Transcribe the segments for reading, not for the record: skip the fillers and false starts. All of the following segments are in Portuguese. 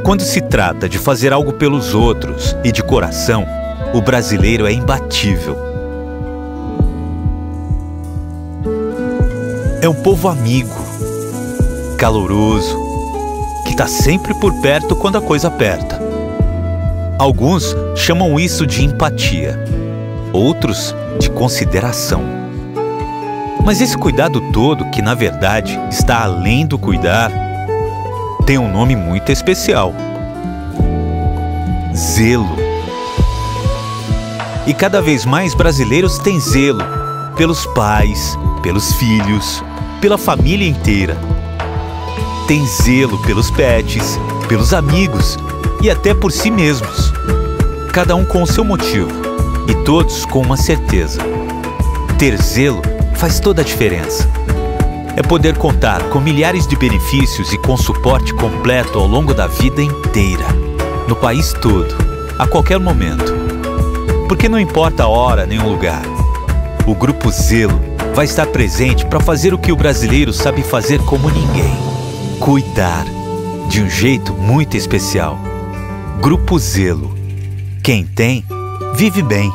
Quando se trata de fazer algo pelos outros e de coração, o brasileiro é imbatível. É um povo amigo, caloroso, que está sempre por perto quando a coisa aperta. Alguns chamam isso de empatia, outros de consideração. Mas esse cuidado todo, que na verdade está além do cuidar, tem um nome muito especial: zelo. E cada vez mais brasileiros têm zelo pelos pais, pelos filhos, pela família inteira. Tem zelo pelos pets, pelos amigos e até por si mesmos. Cada um com o seu motivo e todos com uma certeza: ter zelo faz toda a diferença. É poder contar com milhares de benefícios e com suporte completo ao longo da vida inteira, no país todo, a qualquer momento. Porque não importa a hora nem o lugar, o Grupo Zelo vai estar presente para fazer o que o brasileiro sabe fazer como ninguém: cuidar, de um jeito muito especial. Grupo Zelo. Quem tem, vive bem.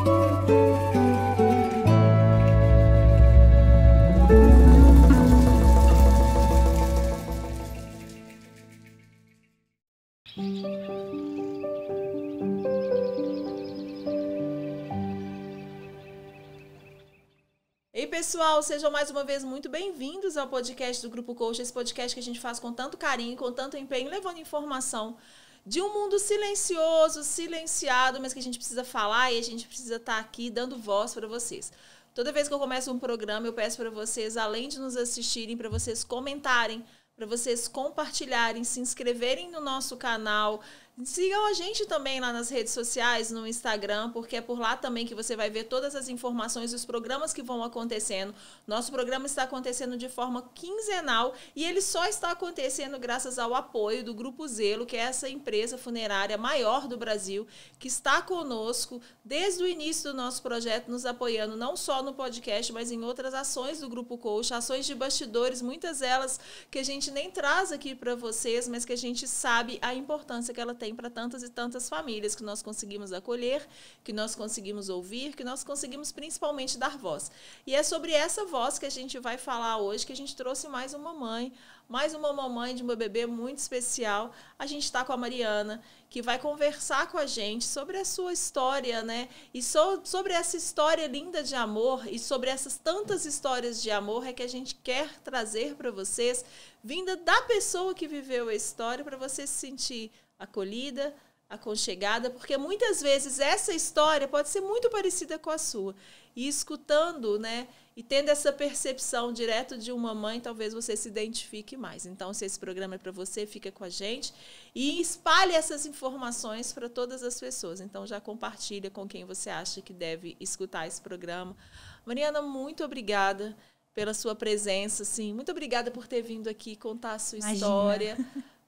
Ei, pessoal, sejam mais uma vez muito bem-vindos ao podcast do Grupo Coach, esse podcast que a gente faz com tanto carinho, com tanto empenho, levando informação de um mundo silencioso, silenciado, mas que a gente precisa falar e a gente precisa estar aqui dando voz para vocês. Toda vez que eu começo um programa, eu peço para vocês, além de nos assistirem, para vocês comentarem, para vocês compartilharem, se inscreverem no nosso canal. Sigam a gente também lá nas redes sociais, no Instagram, porque é por lá também que você vai ver todas as informações dos programas que vão acontecendo. Nosso programa está acontecendo de forma quinzenal e ele só está acontecendo graças ao apoio do Grupo Zelo, que é essa empresa funerária maior do Brasil, que está conosco desde o início do nosso projeto, nos apoiando não só no podcast, mas em outras ações do Grupo Coach, ações de bastidores, muitas delas que a gente nem traz aqui para vocês, mas que a gente sabe a importância que ela tem para tantas e tantas famílias que nós conseguimos acolher, que nós conseguimos ouvir, que nós conseguimos principalmente dar voz. E é sobre essa voz que a gente vai falar hoje, que a gente trouxe mais uma mamãe de uma bebê muito especial. A gente está com a Mariana, que vai conversar com a gente sobre a sua história, né? E sobre essa história linda de amor e sobre essas tantas histórias de amor é que a gente quer trazer para vocês, vinda da pessoa que viveu a história, para você se sentir acolhida, aconchegada, porque muitas vezes essa história pode ser muito parecida com a sua. E escutando, né, e tendo essa percepção direto de uma mãe, talvez você se identifique mais. Então, se esse programa é para você, fica com a gente e espalhe essas informações para todas as pessoas. Então, já compartilha com quem você acha que deve escutar esse programa. Mariana, muito obrigada pela sua presença, assim. Muito obrigada por ter vindo aqui contar a sua história.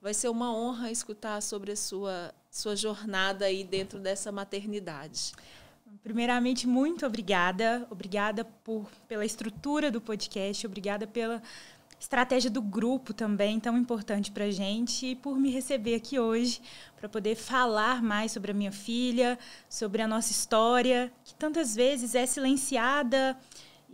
Vai ser uma honra escutar sobre a sua jornada aí dentro dessa maternidade. Primeiramente, muito obrigada. Obrigada pela estrutura do podcast, obrigada pela estratégia do grupo também, tão importante para a gente, e por me receber aqui hoje para poder falar mais sobre a minha filha, sobre a nossa história, que tantas vezes é silenciada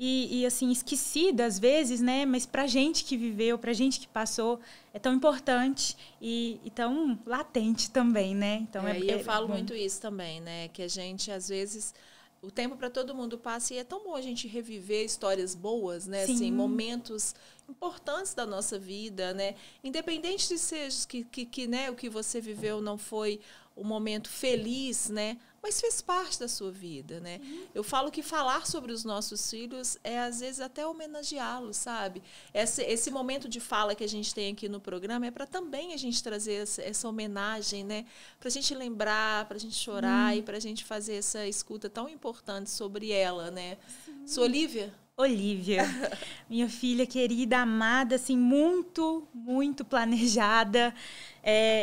e assim, esquecida às vezes, né? Mas para a gente que viveu, para a gente que passou, é tão importante e tão latente também, né? Então, eu falo muito isso também, né? Que a gente, às vezes, o tempo para todo mundo passa e é tão bom a gente reviver histórias boas, né? Assim, momentos importantes da nossa vida, né? Independente de seja que né, o que você viveu não foi um momento feliz, né? Mas fez parte da sua vida, né? Eu falo que falar sobre os nossos filhos é, às vezes, até homenageá-los, sabe? Esse momento de fala que a gente tem aqui no programa é para também a gente trazer essa homenagem, né? Para a gente lembrar, para a gente chorar e para a gente fazer essa escuta tão importante sobre ela, né? Sou Olivia? Olivia, minha filha querida, amada, assim, muito, muito planejada.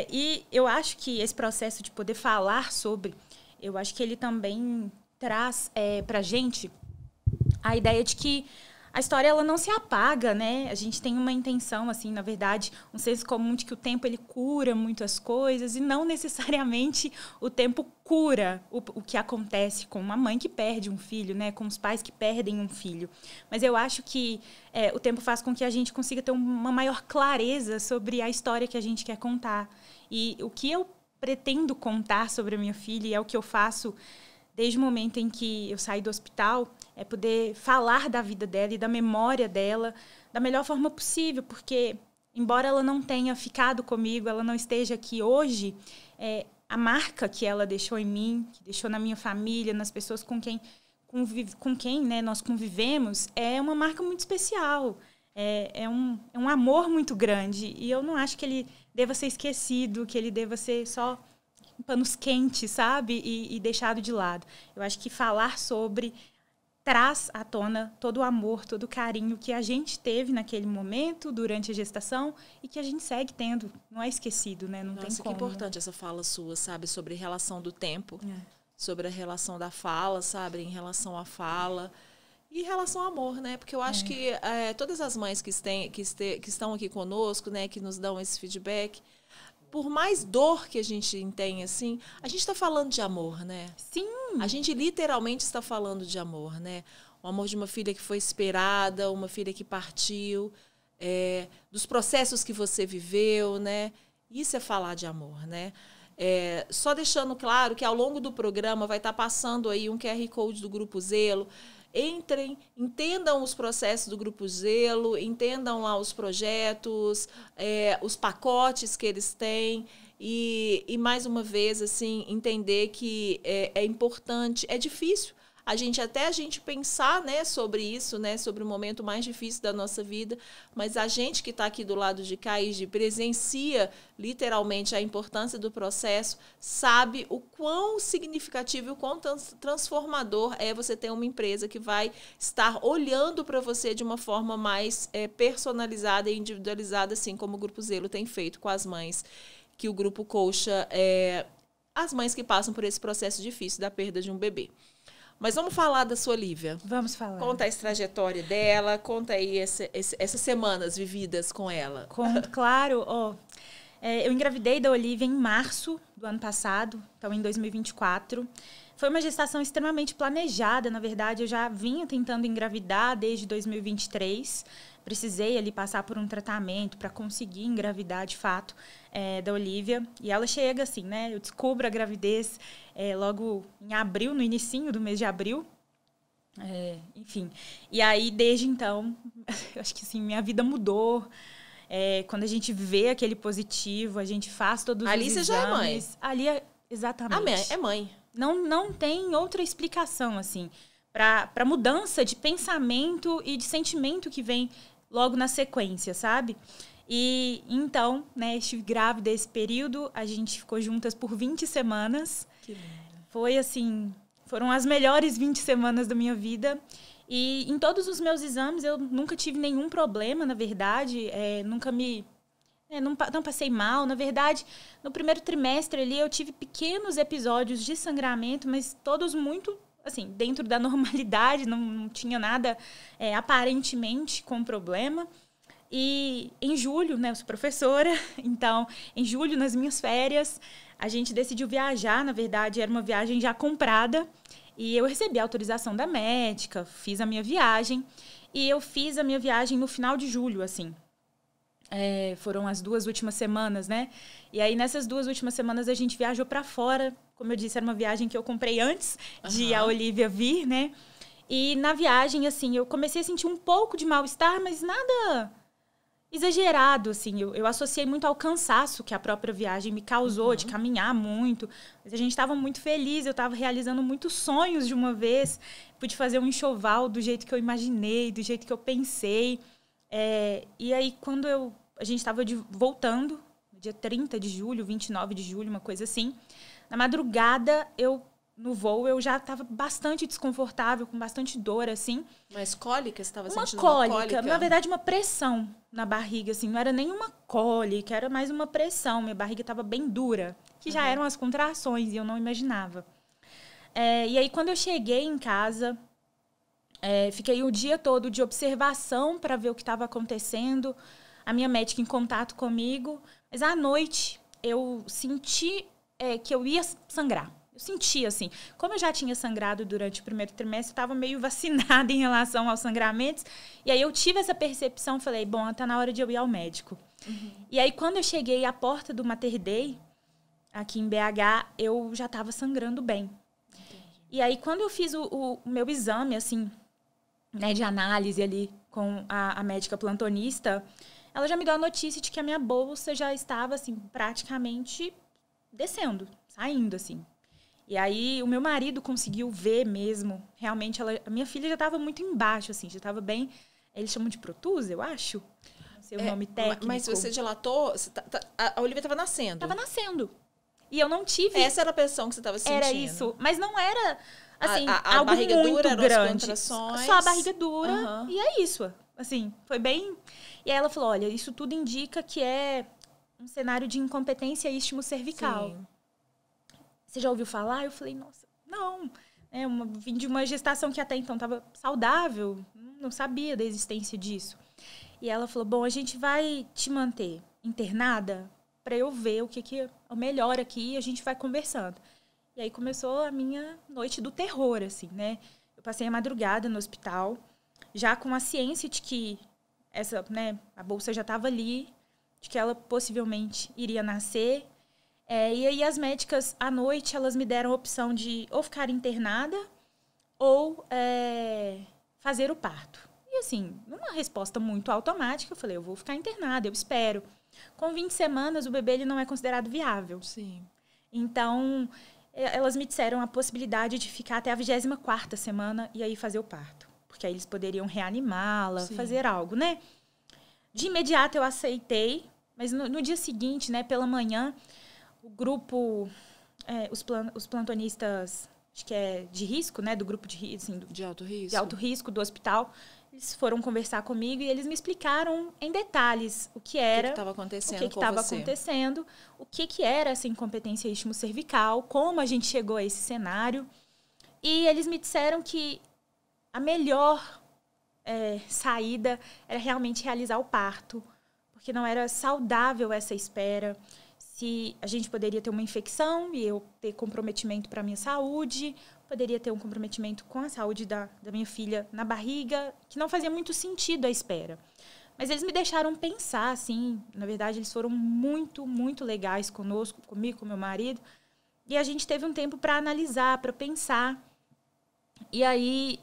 E eu acho que esse processo de poder falar sobre, eu acho que ele também traz para a gente a ideia de que a história ela não se apaga, né? A gente tem uma intenção, assim, na verdade, um senso comum de que o tempo ele cura muitas coisas e não necessariamente o tempo cura o que acontece com uma mãe que perde um filho, né? Com os pais que perdem um filho. Mas eu acho que o tempo faz com que a gente consiga ter uma maior clareza sobre a história que a gente quer contar. E o que eu pretendo contar sobre a minha filha, e é o que eu faço desde o momento em que eu saí do hospital, é poder falar da vida dela e da memória dela da melhor forma possível, porque, embora ela não tenha ficado comigo, ela não esteja aqui hoje, a marca que ela deixou em mim, que deixou na minha família, nas pessoas com quem né, nós convivemos, é uma marca muito especial. É um amor muito grande. E eu não acho que ele deva ser esquecido, que ele deva ser só panos quentes, sabe? E deixado de lado. Eu acho que falar sobre traz à tona todo o amor, todo o carinho que a gente teve naquele momento, durante a gestação, e que a gente segue tendo. Não é esquecido, né? Não tem como. Que importante essa fala sua, sabe? Sobre a relação do tempo, sobre a relação da fala, sabe? Em relação à fala. E em relação ao amor, né? Porque eu acho que todas as mães que estão aqui conosco, né? Que nos dão esse feedback, por mais dor que a gente tem, assim, a gente está falando de amor, né? Sim. A gente literalmente está falando de amor, né? O amor de uma filha que foi esperada, uma filha que partiu, dos processos que você viveu, né? Isso é falar de amor, né? Só deixando claro que ao longo do programa vai estar passando aí um QR Code do Grupo Zelo. Entrem, entendam os processos do Grupo Zelo, entendam lá os projetos, os pacotes que eles têm e mais uma vez, assim, entender que é importante, é difícil a gente pensar, né, sobre isso, né, sobre o momento mais difícil da nossa vida, mas a gente que está aqui do lado de cá e presencia literalmente a importância do processo, sabe o quão significativo e o quão transformador é você ter uma empresa que vai estar olhando para você de uma forma mais personalizada e individualizada, assim como o Grupo Zelo tem feito com as mães, que o Grupo Colcha as mães que passam por esse processo difícil da perda de um bebê. Mas vamos falar da sua Olivia. Vamos falar. Conta essa trajetória dela, conta aí essas semanas vividas com ela. Conto, claro. Eu engravidei da Olivia em março do ano passado, então em 2024. Foi uma gestação extremamente planejada, na verdade. Eu já vinha tentando engravidar desde 2023. Precisei ali passar por um tratamento para conseguir engravidar de fato da Olivia. E ela chega assim, né? Eu descubro a gravidez logo em abril, no inicinho do mês de abril. Enfim. E aí, desde então, eu acho que assim, minha vida mudou. Quando a gente vê aquele positivo, a gente faz todos os exames. Ali você já é mãe. Ali, exatamente. É mãe. Não tem outra explicação, assim, para mudança de pensamento e de sentimento que vem logo na sequência, sabe? E então, né, estive grávida esse período, a gente ficou juntas por 20 semanas. Que lindo. Foi assim, foram as melhores 20 semanas da minha vida. E em todos os meus exames eu nunca tive nenhum problema, na verdade, não passei mal. Na verdade, no primeiro trimestre ali eu tive pequenos episódios de sangramento, mas todos muito, assim, dentro da normalidade, não tinha nada aparentemente com problema. E em julho, né, eu sou professora, então, em julho, nas minhas férias, a gente decidiu viajar. Na verdade, era uma viagem já comprada, e eu recebi a autorização da médica, fiz a minha viagem, e eu fiz a minha viagem no final de julho, assim. Foram as 2 últimas semanas, né? E aí, nessas 2 últimas semanas, a gente viajou para fora. Como eu disse, era uma viagem que eu comprei antes de a Olivia vir, né? E na viagem, assim, eu comecei a sentir um pouco de mal-estar, mas nada exagerado, assim. Eu associei muito ao cansaço que a própria viagem me causou, de caminhar muito. Mas a gente estava muito feliz, eu estava realizando muitos sonhos de uma vez. Pude fazer um enxoval do jeito que eu imaginei, do jeito que eu pensei. E aí, quando a gente estava voltando, dia 30 de julho, 29 de julho, uma coisa assim, na madrugada, no voo, eu já estava bastante desconfortável, com bastante dor, assim. Mas cólica? Você estava sentindo uma cólica? Na verdade, uma pressão na barriga, assim. Não era nem uma cólica, era mais uma pressão. Minha barriga estava bem dura, que já eram as contrações, e eu não imaginava. E aí, quando eu cheguei em casa, Fiquei o dia todo de observação para ver o que estava acontecendo. A minha médica em contato comigo. Mas à noite eu senti que eu ia sangrar. Eu senti, assim, como eu já tinha sangrado durante o primeiro trimestre, eu estava meio vacinada em relação aos sangramentos. E aí eu tive essa percepção, falei, bom, tá na hora de eu ir ao médico. Uhum. E aí quando eu cheguei à porta do Mater Dei, aqui em BH, eu já estava sangrando bem. Entendi. E aí quando eu fiz o meu exame, assim, né, de análise ali com a médica plantonista, ela já me deu a notícia de que a minha bolsa já estava, assim, praticamente descendo, saindo, assim. E aí, o meu marido conseguiu ver mesmo. Realmente, a minha filha já estava muito embaixo, assim. Já estava bem... Eles chamam de protusa, eu acho. Não sei o nome técnico. Mas você dilatou... A Olivia estava nascendo. Estava nascendo. E eu não tive... Essa era a pressão que você estava sentindo. Era isso. Mas não era, assim, a algo barriga muito dura, grande. Só a barriga dura. Uhum. E é isso. Assim, foi bem... E aí ela falou, olha, isso tudo indica que é um cenário de incompetência istmo-cervical. Sim. Você já ouviu falar? Eu falei, nossa, não. Vim de uma gestação que até então estava saudável, não sabia da existência disso. E ela falou, bom, a gente vai te manter internada para eu ver o que é o melhor aqui e a gente vai conversando. E aí começou a minha noite do terror, assim, né? Eu passei a madrugada no hospital, já com a ciência de que a bolsa já estava ali, de que ela possivelmente iria nascer. E aí as médicas, à noite, elas me deram a opção de ou ficar internada ou fazer o parto. E assim, numa resposta muito automática, eu falei, eu vou ficar internada, eu espero. Com 20 semanas, o bebê ele não é considerado viável. Sim. Então, elas me disseram a possibilidade de ficar até a 24ª semana e aí fazer o parto. Porque aí eles poderiam reanimá-la, fazer algo, né? De imediato eu aceitei, mas no dia seguinte, né, pela manhã... O grupo, os plantonistas, acho que é de risco, né? Do grupo de alto risco. De alto risco do hospital. Eles foram conversar comigo e eles me explicaram em detalhes o que era. O que estava acontecendo o que estava acontecendo, o que era essa incompetência istmo-cervical, como a gente chegou a esse cenário. E eles me disseram que a melhor saída era realmente realizar o parto, porque não era saudável essa espera. Se a gente poderia ter uma infecção e eu ter comprometimento para a minha saúde, poderia ter um comprometimento com a saúde da minha filha na barriga, que não fazia muito sentido a espera. Mas eles me deixaram pensar, assim, na verdade, eles foram muito, muito legais comigo, com meu marido, e a gente teve um tempo para analisar, para pensar. E aí,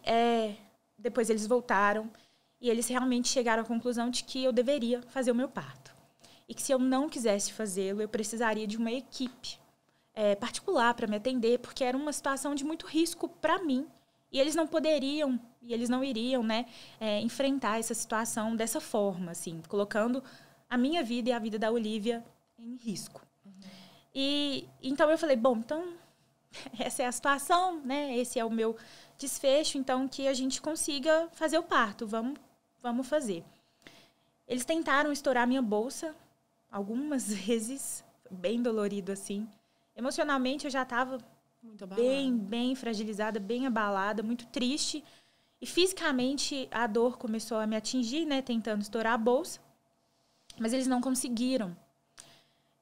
depois eles voltaram e eles realmente chegaram à conclusão de que eu deveria fazer o meu parto. E que se eu não quisesse fazê-lo, eu precisaria de uma equipe particular para me atender, porque era uma situação de muito risco para mim. E eles não poderiam, e eles não iriam, né, enfrentar essa situação dessa forma, assim, colocando a minha vida e a vida da Olivia em risco. Uhum. E então eu falei, bom, então essa é a situação, né, esse é o meu desfecho, então que a gente consiga fazer o parto, vamos fazer. Eles tentaram estourar minha bolsa algumas vezes, bem dolorido assim. Emocionalmente eu já estava bem fragilizada, bem abalada, muito triste. E fisicamente a dor começou a me atingir, né, tentando estourar a bolsa. Mas eles não conseguiram.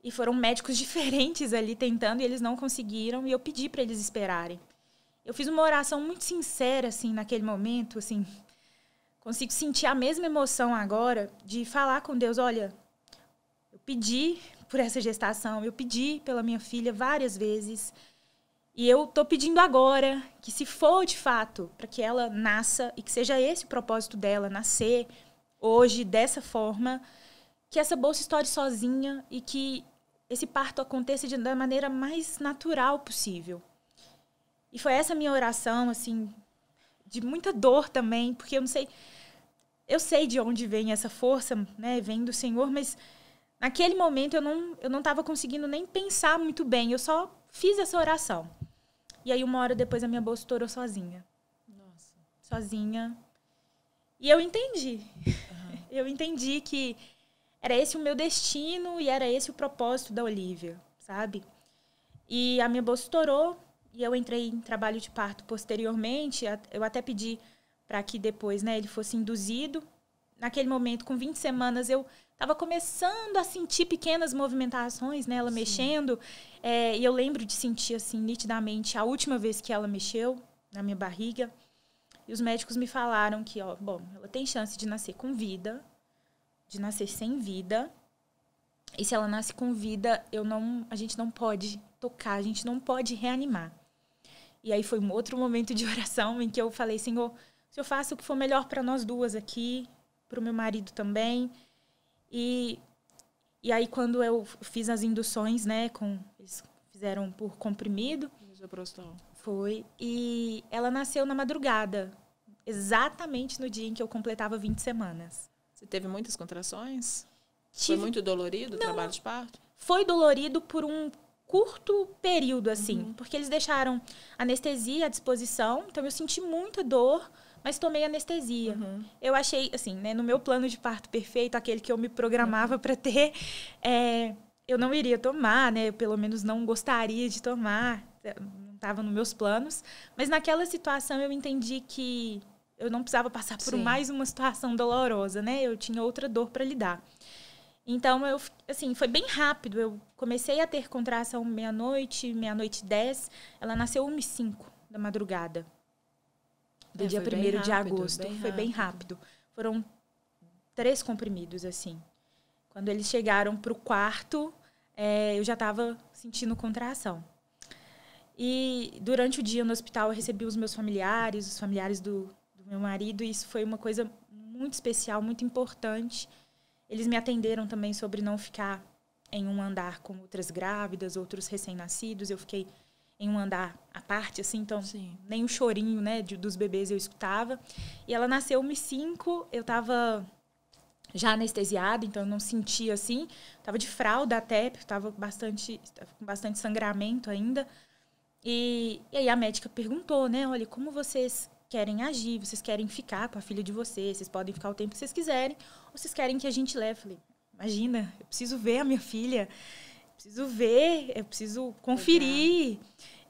E foram médicos diferentes ali tentando e eles não conseguiram. E eu pedi para eles esperarem. Eu fiz uma oração muito sincera, assim, naquele momento, assim. Consigo sentir a mesma emoção agora de falar com Deus, olha, eu pedi por essa gestação, eu pedi pela minha filha várias vezes e eu estou pedindo agora que se for de fato para que ela nasça e que seja esse o propósito dela, nascer hoje dessa forma, que essa bolsa estoure sozinha e que esse parto aconteça da maneira mais natural possível. E foi essa minha oração, assim, de muita dor também, porque eu sei de onde vem essa força, né, vem do Senhor, mas naquele momento eu não estava conseguindo nem pensar muito bem, eu só fiz essa oração. E aí 1 hora depois a minha bolsa estourou sozinha. Nossa. Sozinha. E eu entendi. Uhum. Eu entendi que era esse o meu destino e era esse o propósito da Olivia, sabe? E a minha bolsa estourou e eu entrei em trabalho de parto posteriormente. Eu até pedi para que depois, né, ele fosse induzido. Naquele momento, com 20 semanas, eu estava começando a sentir pequenas movimentações, né, ela mexendo. E eu lembro de sentir, assim, nitidamente, a última vez que ela mexeu na minha barriga. E os médicos me falaram que, ó, bom, ela tem chance de nascer com vida, de nascer sem vida. E se ela nasce com vida, a gente não pode tocar, a gente não pode reanimar. E aí foi um outro momento de oração em que eu falei, Senhor, se eu faço o que for melhor para nós duas aqui, para o meu marido também. E aí, quando eu fiz as induções, né, eles fizeram por comprimido. Foi. E ela nasceu na madrugada, exatamente no dia em que eu completava 20 semanas. Você teve muitas contrações? Foi muito dolorido o trabalho de parto? Foi dolorido por um curto período, assim, porque eles deixaram anestesia à disposição, então eu senti muita dor, mas tomei anestesia. Eu achei, assim, né, no meu plano de parto perfeito, aquele que eu me programava para ter, eu não iria tomar, né, eu pelo menos não gostaria de tomar, não estava nos meus planos, mas naquela situação eu entendi que eu não precisava passar por mais uma situação dolorosa, né, eu tinha outra dor para lidar. Então, assim, foi bem rápido. Eu comecei a ter contração meia-noite e 10. Ela nasceu 1h05 da madrugada. Do dia 1º de agosto. Foi bem rápido. Foram 3 comprimidos, assim. Quando eles chegaram para o quarto, eu já estava sentindo contração. E durante o dia no hospital, eu recebi os meus familiares, os familiares do meu marido. E isso foi uma coisa muito especial, muito importante. Eles me atenderam também sobre não ficar em um andar com outras grávidas, outros recém-nascidos. Eu fiquei em um andar à parte, assim, então nem o chorinho, né, dos bebês eu escutava. E ela nasceu 1h05, eu estava já anestesiada, então eu não sentia assim. Estava de fralda até, estava com bastante sangramento ainda. E aí a médica perguntou, né, olha, como vocês querem agir, vocês querem ficar com a filha de vocês podem ficar o tempo que vocês quiserem, ou vocês querem que a gente leve? Eu falei, imagina, eu preciso ver a minha filha, eu preciso conferir.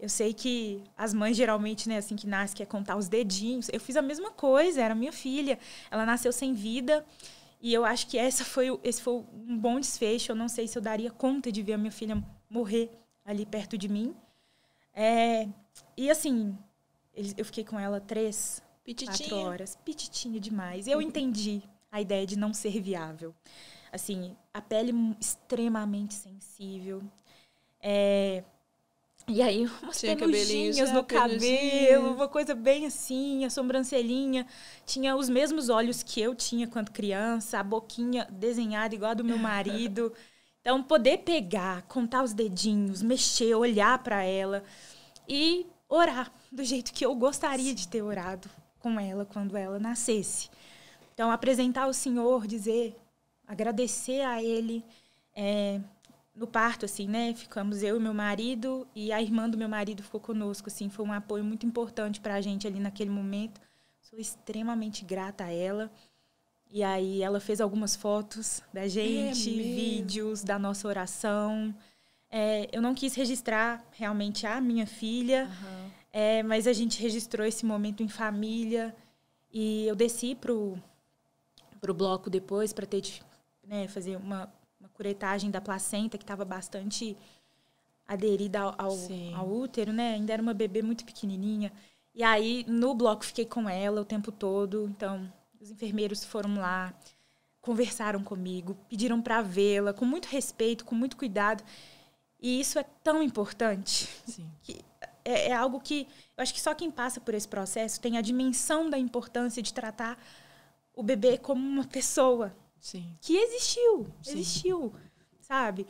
Eu sei que as mães geralmente, né, assim que nasce, quer contar os dedinhos. Eu fiz a mesma coisa, era minha filha. Ela nasceu sem vida e eu acho que esse foi um bom desfecho. Eu não sei se eu daria conta de ver a minha filha morrer ali perto de mim. E assim, eu fiquei com ela 4 horas. Pititinha demais. Eu entendi a ideia de não ser viável. Assim, a pele extremamente sensível. E aí, umas peluginhas no cabelo, uma coisa bem assim, a sobrancelhinha. Tinha os mesmos olhos que eu tinha quando criança, a boquinha desenhada igual a do meu marido. Então, poder pegar, contar os dedinhos, mexer, olhar para ela e orar do jeito que eu gostaria de ter orado com ela quando ela nascesse. Então, apresentar ao Senhor, agradecer a Ele. No parto, assim, né? Ficamos eu e meu marido e a irmã do meu marido ficou conosco, assim. Foi um apoio muito importante para a gente ali naquele momento. Sou extremamente grata a ela. E aí ela fez algumas fotos da gente, vídeos da nossa oração. Eu não quis registrar realmente a minha filha, mas a gente registrou esse momento em família. E eu desci pro bloco depois para fazer uma curetagem da placenta, que estava bastante aderida ao útero, né? Ainda era uma bebê muito pequenininha. E aí, no bloco, fiquei com ela o tempo todo. Então, os enfermeiros foram lá, conversaram comigo, pediram para vê-la, com muito respeito, com muito cuidado. E isso é tão importante. Sim. Que é algo que eu acho que só quem passa por esse processo tem a dimensão da importância de tratar o bebê como uma pessoa. Sim. Que existiu, sabe?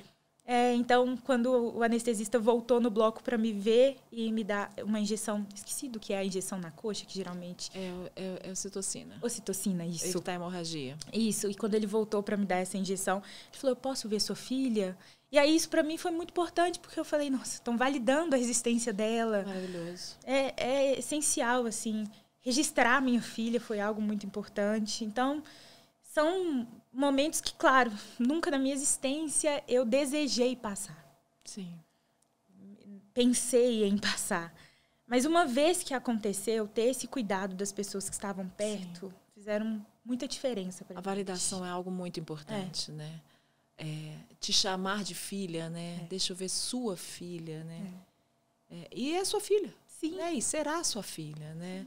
Então, quando o anestesista voltou no bloco para me ver e me dar uma injeção, esqueci do que é a injeção na coxa, que geralmente... É ocitocina. Ocitocina, isso. Evitar hemorragia. Isso, e quando ele voltou para me dar essa injeção, ele falou, eu posso ver sua filha? E aí isso para mim foi muito importante, porque eu falei, nossa, estão validando a existência dela. Maravilhoso. É essencial, assim, registrar a minha filha foi algo muito importante. Então... são momentos que, claro, nunca na minha existência eu desejei passar. Sim. Pensei em passar. Mas uma vez que aconteceu, ter esse cuidado das pessoas que estavam perto fizeram muita diferença para a gente. validação é algo muito importante, né? Te chamar de filha, né? Deixa eu ver, sua filha, né? E é sua filha. Sim. Né? E será sua filha, né?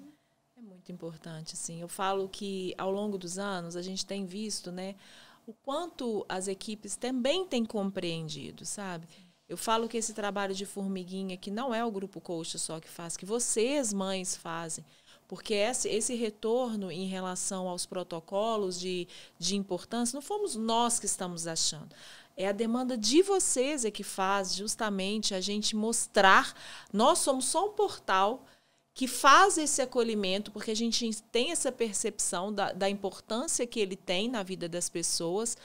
É muito importante, sim. Eu falo que ao longo dos anos a gente tem visto, né, o quanto as equipes também têm compreendido, sabe? Eu falo que esse trabalho de formiguinha, que não é o Grupo Coach só que faz, que vocês, mães, fazem. Porque esse retorno em relação aos protocolos de importância, não fomos nós que estamos achando. É a demanda de vocês que faz justamente a gente mostrar. Nós somos só um portal que faz esse acolhimento, porque a gente tem essa percepção da importância que ele tem na vida das pessoas.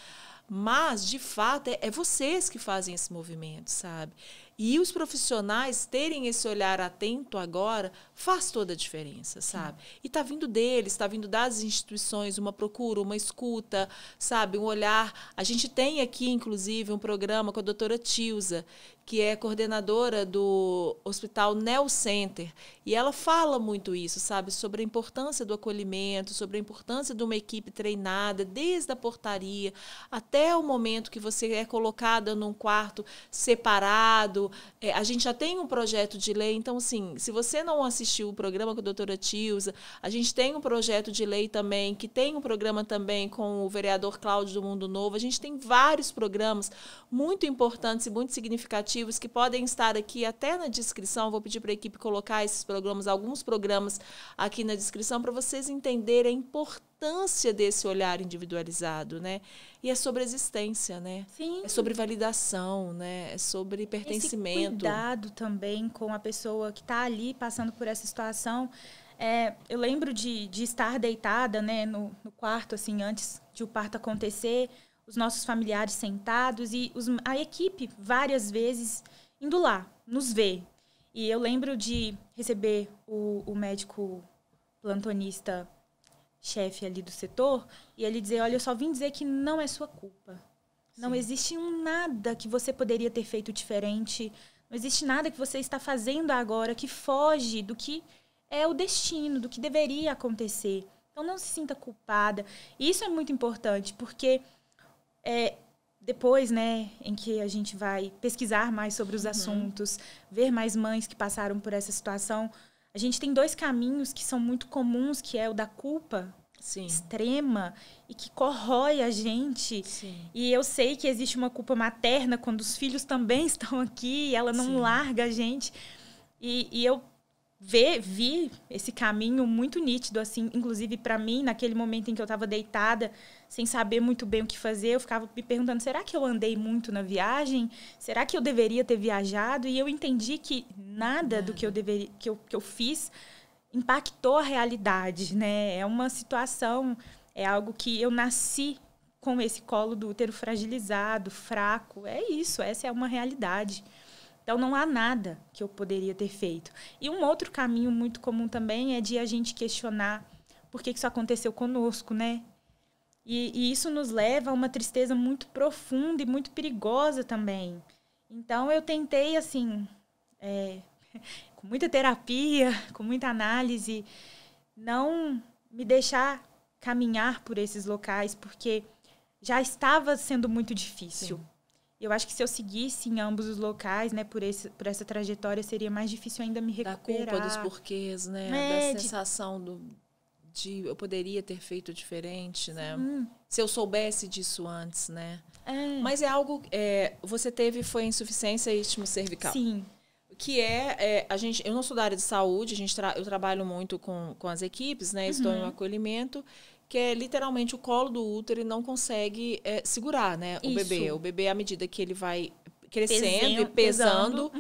Mas, de fato, é vocês que fazem esse movimento, sabe? E os profissionais terem esse olhar atento agora faz toda a diferença, sabe? E está vindo deles, está vindo das instituições, uma procura, uma escuta, sabe? Um olhar. A gente tem aqui, inclusive, um programa com a doutora Tilza, que é coordenadora do Hospital Neo Center. E ela fala muito isso, sabe? Sobre a importância do acolhimento, sobre a importância de uma equipe treinada, desde a portaria até o momento que você é colocada num quarto separado. A gente já tem um projeto de lei, então, assim, se você não assistiu o programa com a doutora Tilza, a gente tem um projeto de lei também, que tem um programa também com o vereador Cláudio do Mundo Novo. A gente tem vários programas muito importantes e muito significativos que podem estar aqui até na descrição. Vou pedir para a equipe colocar esses programas, alguns programas aqui na descrição, para vocês entenderem a importância desse olhar individualizado, né? E é sobre existência, né? Sim. É sobre validação, né? É sobre pertencimento. Esse cuidado também com a pessoa que está ali passando por essa situação. Eu lembro de estar deitada, né, no quarto, assim, antes de o parto acontecer, os nossos familiares sentados e a equipe várias vezes indo lá, nos ver. E eu lembro de receber o médico plantonista chefe ali do setor e ele dizer, olha, eu só vim dizer que não é sua culpa. Não existe nada que você poderia ter feito diferente, não existe nada que você está fazendo agora que foge do que é o destino, do que deveria acontecer. Então não se sinta culpada. E isso é muito importante, porque depois, né, em que a gente vai pesquisar mais sobre os assuntos, ver mais mães que passaram por essa situação, a gente tem 2 caminhos que são muito comuns, que é o da culpa extrema e que corrói a gente. Sim. E eu sei que existe uma culpa materna quando os filhos também estão aqui e ela não larga a gente. E eu vi esse caminho muito nítido, assim, inclusive para mim, naquele momento em que eu estava deitada, sem saber muito bem o que fazer, eu ficava me perguntando, será que eu andei muito na viagem? Será que eu deveria ter viajado? E eu entendi que nada do que eu fiz impactou a realidade, né? É uma situação, é algo que eu nasci com esse colo do útero fragilizado, fraco. É isso, essa é uma realidade. Então, não há nada que eu poderia ter feito. E um outro caminho muito comum também é de a gente questionar por que isso aconteceu conosco, né? E isso nos leva a uma tristeza muito profunda e muito perigosa também. Então, eu tentei, assim, com muita terapia, com muita análise, não me deixar caminhar por esses locais, porque já estava sendo muito difícil. Sim. Eu acho que se eu seguisse em ambos os locais, né, por essa trajetória, seria mais difícil ainda me recuperar. Da culpa, dos porquês, né? Da sensação de eu poderia ter feito diferente, né? Se eu soubesse disso antes, né? Mas é algo... você foi insuficiência istmo-cervical. Sim. Que eu não sou da área de saúde, eu trabalho muito com as equipes, né? Estou em um acolhimento, que é literalmente o colo do útero e não consegue segurar, né, o bebê. O bebê, à medida que ele vai crescendo e pesando,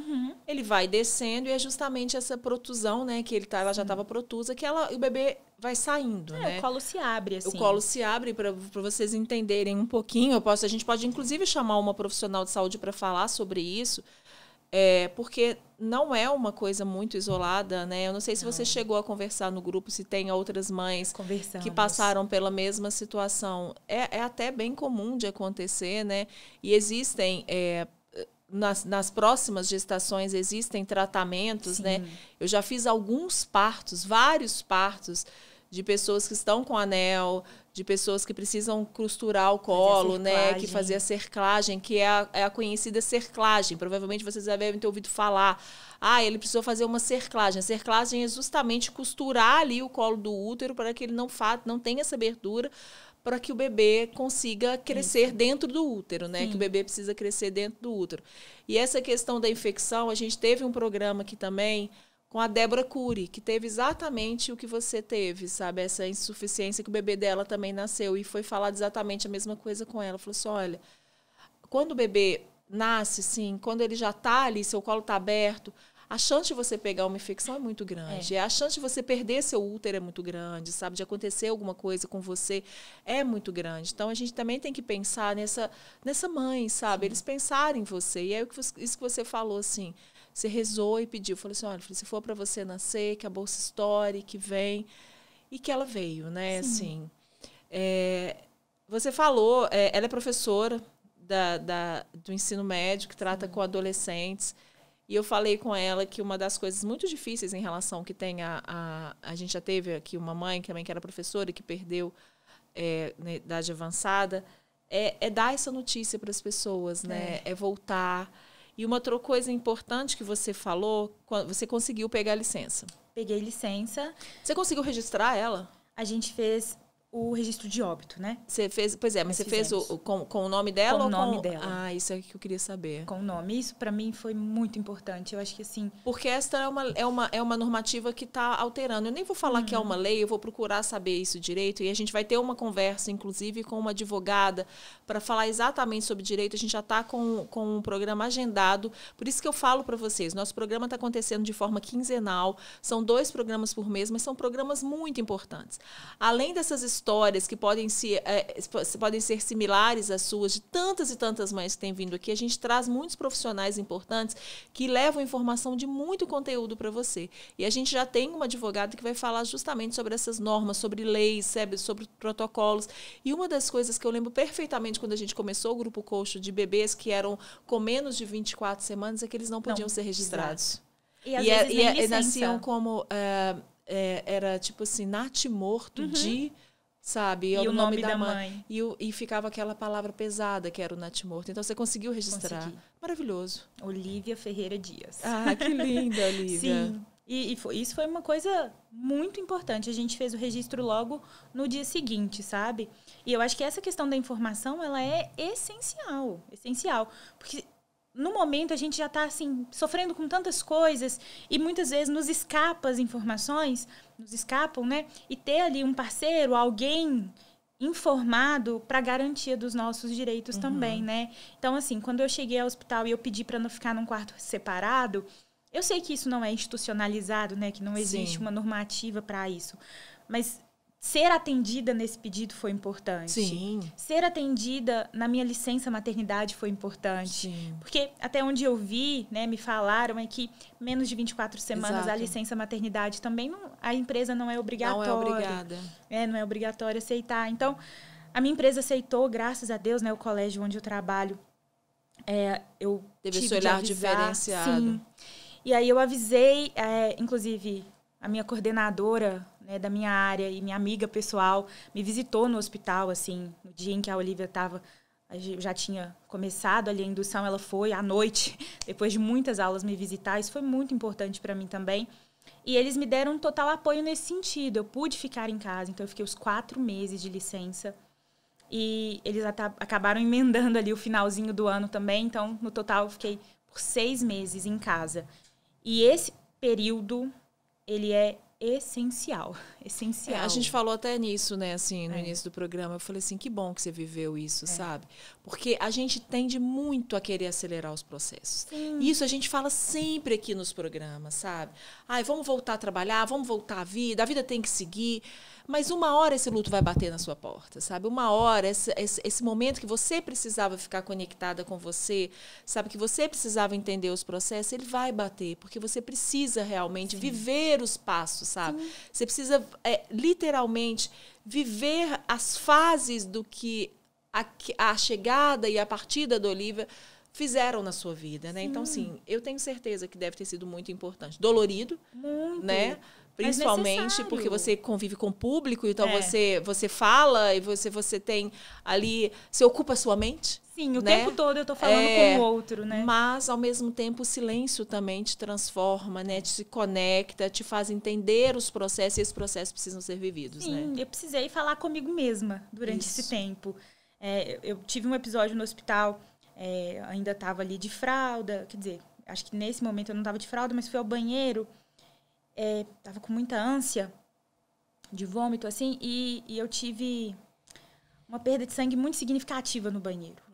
ele vai descendo e é justamente essa protusão, né, que ela já estava protusa, que o bebê vai saindo, né? O colo se abre, assim. O colo se abre, para vocês entenderem um pouquinho. A gente pode, inclusive, chamar uma profissional de saúde para falar sobre isso, porque não é uma coisa muito isolada, né? Eu não sei se você chegou a conversar no grupo, se tem outras mães que passaram pela mesma situação. É até bem comum de acontecer, né? E existem nas próximas gestações existem tratamentos, né? Eu já fiz alguns partos, vários partos, de pessoas que estão com anel, de pessoas que precisam costurar o colo, né? Que fazer a cerclagem, que é a conhecida cerclagem. Provavelmente vocês já devem ter ouvido falar. Ah, ele precisou fazer uma cerclagem. A cerclagem é justamente costurar ali o colo do útero para que ele não tenha essa abertura, para que o bebê consiga crescer dentro do útero, né? Que o bebê precisa crescer dentro do útero. E essa questão da infecção, a gente teve um programa aqui também com a Débora Cury, que teve exatamente o que você teve, sabe? Essa insuficiência que o bebê dela também nasceu. E foi falado exatamente a mesma coisa com ela. Falou assim, olha, quando o bebê nasce, assim, quando ele já está ali, seu colo está aberto, a chance de você pegar uma infecção é muito grande. A chance de você perder seu útero é muito grande, sabe? De acontecer alguma coisa com você é muito grande. Então, a gente também tem que pensar nessa mãe, sabe? Eles pensarem em você. E é isso que você falou, assim. Você rezou e pediu. Falou assim, olha, se for para você nascer, que a bolsa estoure, que vem. E que ela veio, né? Assim, você falou, ela é professora do ensino médio, que trata com adolescentes. E eu falei com ela que uma das coisas muito difíceis em relação que tem a gente já teve aqui uma mãe também que era professora e que perdeu na idade avançada, é dar essa notícia para as pessoas, né? É voltar. E uma outra coisa importante que você falou, você conseguiu pegar a licença. Peguei licença. Você conseguiu registrar ela? A gente fez o registro de óbito, né? Você fez, pois é, mas você fez com o nome dela? Com o nome dela. Ah, isso é que eu queria saber. Com o nome. Isso, para mim, foi muito importante. Eu acho que, assim... Porque esta é uma normativa que está alterando. Eu nem vou falar que é uma lei, eu vou procurar saber isso direito. E a gente vai ter uma conversa, inclusive, com uma advogada para falar exatamente sobre direito. A gente já está com um programa agendado. Por isso que eu falo para vocês, nosso programa está acontecendo de forma quinzenal. São 2 programas por mês, mas são programas muito importantes. Além dessas histórias que podem ser similares às suas, de tantas e tantas mães que têm vindo aqui, a gente traz muitos profissionais importantes que levam informação de muito conteúdo para você. E a gente já tem uma advogada que vai falar justamente sobre essas normas, sobre leis, sobre protocolos. E uma das coisas que eu lembro perfeitamente quando a gente começou o Grupo Coach de bebês que eram com menos de 24 semanas é que eles não podiam ser registrados. E às vezes nem licença. Nasciam como... era tipo assim, natimorto de... Sabe? E o nome da mãe. E ficava aquela palavra pesada, que era o natimorto. Então, você conseguiu registrar. Consegui. Maravilhoso. Olívia Ferreira Dias. Ah, que linda, Olívia. Sim. Isso foi uma coisa muito importante. A gente fez o registro logo no dia seguinte, sabe? E eu acho que essa questão da informação, ela é essencial. Essencial. Porque... no momento, a gente já está assim, sofrendo com tantas coisas e muitas vezes nos escapa as informações, nos escapam, né? E ter ali um parceiro, alguém informado para garantia dos nossos direitos também, né? Então, assim, quando eu cheguei ao hospital e eu pedi para não ficar num quarto separado, eu sei que isso não é institucionalizado, né? Que não existe uma normativa para isso. Mas... ser atendida nesse pedido foi importante. Sim. Ser atendida na minha licença maternidade foi importante. Sim. Porque até onde eu vi, né, me falaram é que menos de 24 semanas a licença maternidade também a empresa não é obrigatória. Não é obrigada. Não é obrigatório aceitar. Então, a minha empresa aceitou, graças a Deus, né, o colégio onde eu trabalho. Eu teve tive esse olhar de avisar, diferenciado. Sim. E aí eu avisei, inclusive, a minha coordenadora, né, da minha área e minha amiga pessoal me visitou no hospital, assim, no dia em que a Olívia estava... já tinha começado ali a indução, ela foi à noite, depois de muitas aulas, me visitar. Isso foi muito importante para mim também. E eles me deram um total apoio nesse sentido. Eu pude ficar em casa, então eu fiquei os 4 meses de licença. E eles acabaram emendando ali o finalzinho do ano também. Então, no total, eu fiquei por 6 meses em casa. E esse período, ele é essencial. A gente falou até nisso, né, assim, no início do programa. Eu falei assim, que bom que você viveu isso, sabe? Porque a gente tende muito a querer acelerar os processos. Sim. Isso a gente fala sempre aqui nos programas, sabe? Ai, vamos voltar a trabalhar, vamos voltar à vida, a vida tem que seguir. Mas uma hora esse luto vai bater na sua porta, sabe? Uma hora, esse momento que você precisava ficar conectada com você, sabe? Que você precisava entender os processos, ele vai bater, porque você precisa realmente viver os passos, sabe? Sim. Você precisa, literalmente, viver as fases do que a chegada e a partida da Olívia fizeram na sua vida, né? Então, assim, eu tenho certeza que deve ter sido muito importante. Dolorido, muito, né? Principalmente porque você convive com o público, então você fala e você tem ali... Você ocupa a sua mente. Sim, o tempo todo eu tô falando com o outro, né? Mas, ao mesmo tempo, o silêncio também te transforma, né? Te conecta, te faz entender os processos e esses processos precisam ser vividos, né? Sim, eu precisei falar comigo mesma durante esse tempo. Eu tive um episódio no hospital, ainda estava ali de fralda, quer dizer, acho que nesse momento eu não estava de fralda, mas fui ao banheiro, estava com muita ânsia de vômito, assim, e eu tive uma perda de sangue muito significativa no banheiro.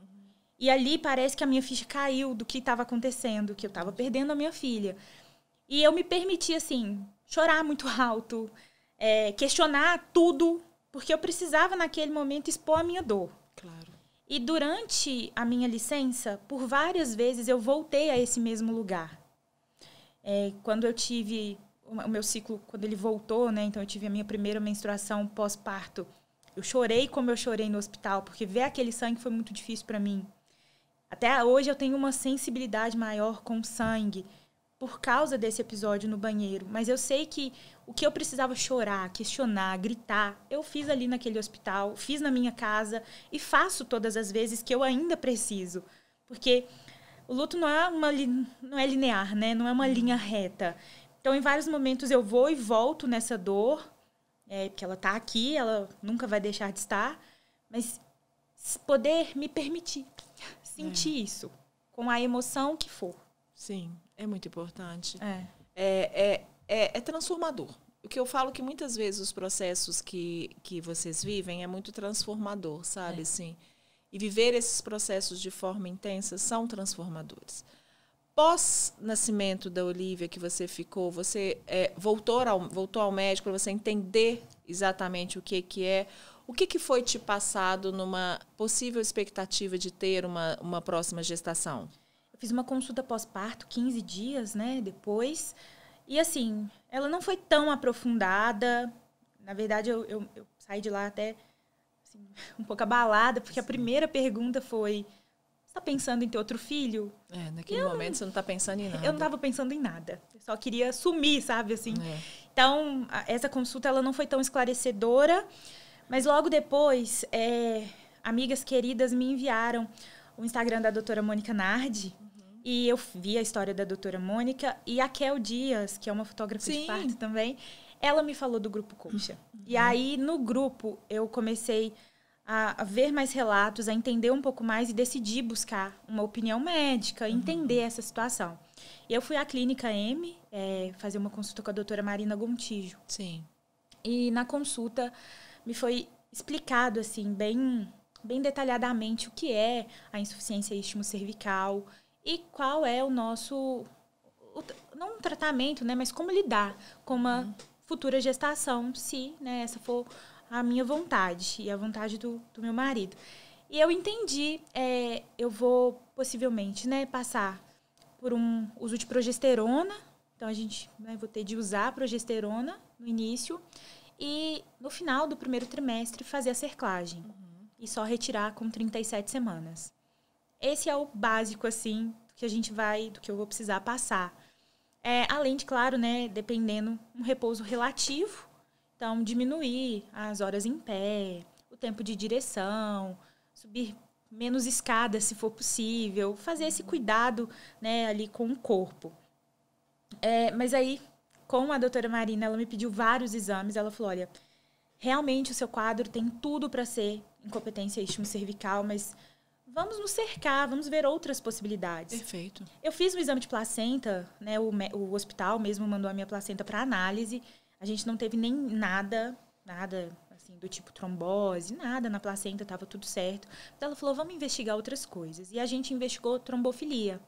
E ali parece que a minha ficha caiu do que estava acontecendo, que eu estava perdendo a minha filha. E eu me permiti, assim, chorar muito alto, questionar tudo, porque eu precisava, naquele momento, expor a minha dor. Claro. E durante a minha licença, por várias vezes, eu voltei a esse mesmo lugar. Quando eu tive o meu ciclo, quando ele voltou, né? Então, eu tive a minha primeira menstruação pós-parto. Eu chorei como eu chorei no hospital, porque ver aquele sangue foi muito difícil para mim. Até hoje eu tenho uma sensibilidade maior com sangue por causa desse episódio no banheiro. Mas eu sei que o que eu precisava chorar, questionar, gritar, eu fiz ali naquele hospital, fiz na minha casa e faço todas as vezes que eu ainda preciso. Porque o luto não é linear, né? Não é uma linha reta. Então, em vários momentos eu vou e volto nessa dor, porque ela está aqui, ela nunca vai deixar de estar, mas poder me permitir sentir isso, com a emoção que for. Sim, é muito importante. É transformador. O que eu falo que muitas vezes os processos que vocês vivem é muito transformador, sabe? Assim, e viver esses processos de forma intensa são transformadores. Pós-nascimento da Olivia, que você ficou, você voltou ao médico para você entender exatamente o que é. O que foi te passado numa possível expectativa de ter uma próxima gestação? Eu fiz uma consulta pós-parto, 15 dias, né, depois. E, assim, ela não foi tão aprofundada. Na verdade, eu saí de lá até assim, um pouco abalada, porque a primeira pergunta foi: você está pensando em ter outro filho? Naquele momento você não está pensando em nada. Eu não estava pensando em nada. Eu só queria sumir, sabe, assim. Então, essa consulta ela não foi tão esclarecedora. Mas logo depois, amigas queridas me enviaram o Instagram da doutora Mônica Nardi. E eu vi a história da doutora Mônica. E a Kel Dias, que é uma fotógrafa de parto também, ela me falou do Grupo Coxa. E aí, no grupo, eu comecei a ver mais relatos, a entender um pouco mais e decidi buscar uma opinião médica, entender essa situação. E eu fui à Clínica M, fazer uma consulta com a doutora Marina Gontijo. Sim. E na consulta me foi explicado, assim, bem detalhadamente o que é a insuficiência istmo-cervical e qual é o nosso... não um tratamento, né, mas como lidar com uma futura gestação, se, né, essa for a minha vontade e a vontade do meu marido. E eu entendi, eu vou possivelmente, né, passar por um uso de progesterona. Então, a gente vou ter de usar a progesterona no início e, no final do primeiro trimestre, fazer a cerclagem. E só retirar com 37 semanas. Esse é o básico, assim, do que eu vou precisar passar. Além de, claro, né, dependendo, um repouso relativo. Então, diminuir as horas em pé, o tempo de direção, subir menos escadas, se for possível, fazer esse cuidado, né, ali com o corpo. Mas aí, com a doutora Marina, ela me pediu vários exames. Ela falou, olha, realmente o seu quadro tem tudo para ser incompetência istmo-cervical, mas vamos nos cercar, vamos ver outras possibilidades. Perfeito. Eu fiz um exame de placenta, né, o hospital mesmo mandou a minha placenta para análise. A gente não teve nem nada assim, do tipo trombose, nada na placenta, estava tudo certo. Então, ela falou, vamos investigar outras coisas. E a gente investigou trombofilia.